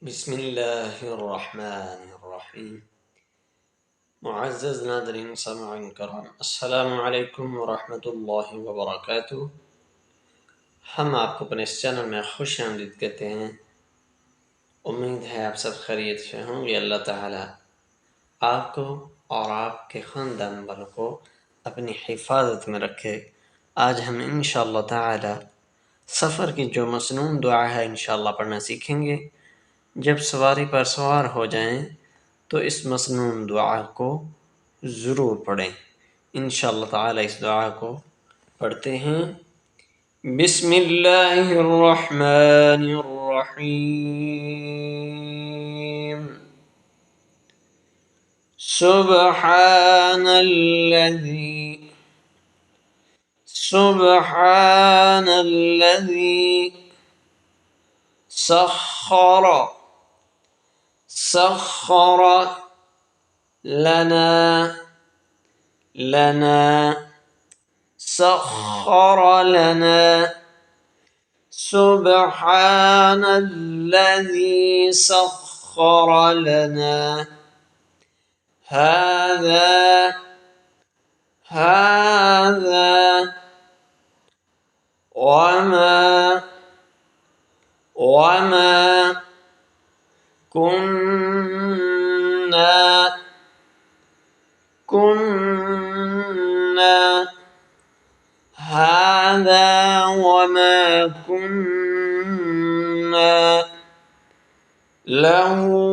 बिस्मिल्लाहिर्रहमानिर्रहीम। मुअज़्ज़ज़ नाज़रीन सामिईन किराम, अस्सलामु अलैकुम व रहमतुल्लाहि व बरकातुहू। हम आपको अपने इस चैनल में खुशामदीद कहते हैं। उम्मीद है आप सब खैरियत से होंगे। अल्लाह ताला आपको और आपके ख़ानदान वालों को अपनी हिफाजत में रखे। आज हम इंशाअल्लाह ताला सफ़र की जो मसनून दुआ है इंशाअल्लाह पढ़ना सीखेंगे। जब सवारी पर सवार हो जाएं तो इस मसनून दुआ को ज़रूर पढ़ें। इंशाअल्लाह ताला इस दुआ को पढ़ते हैं। बिस्मिल्लाहिर्रहमानिर्रहीम। सुब्हानल्लज़ी सख्खर लना सख्खर लना सुब्हानल्लज़ी सख्खर लना हाज़ा वमा कुन्ना हाज़ा वमा कुन्ना लहू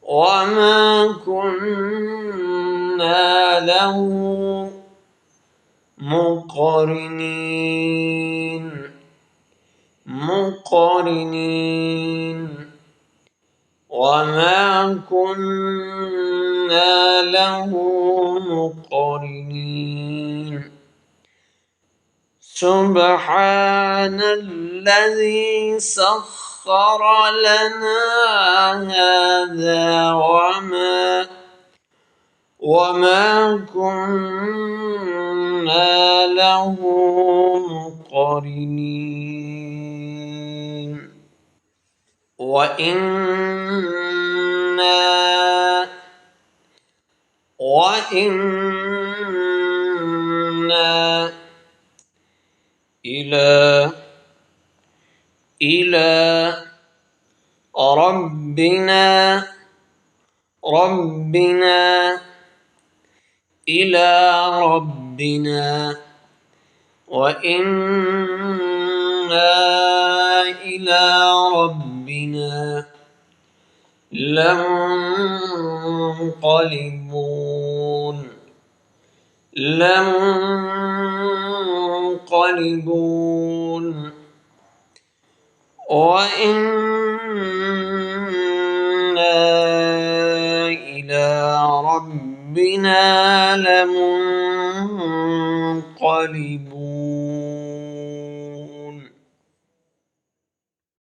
वमा कुन्ना लहू मुक़रिनीन वमा कुन्ना लहू मुक़रिनीन। सुब्हानल्लज़ी सख्खर लना हाज़ा वमा कुन्ना लहू मुक़रिनीन। वइन्ना इला रब्बिना वइन्ना इला रब्बिना लमुन्क़लिबून वइन्ना इला रब्बिना लमुन्क़लिबून।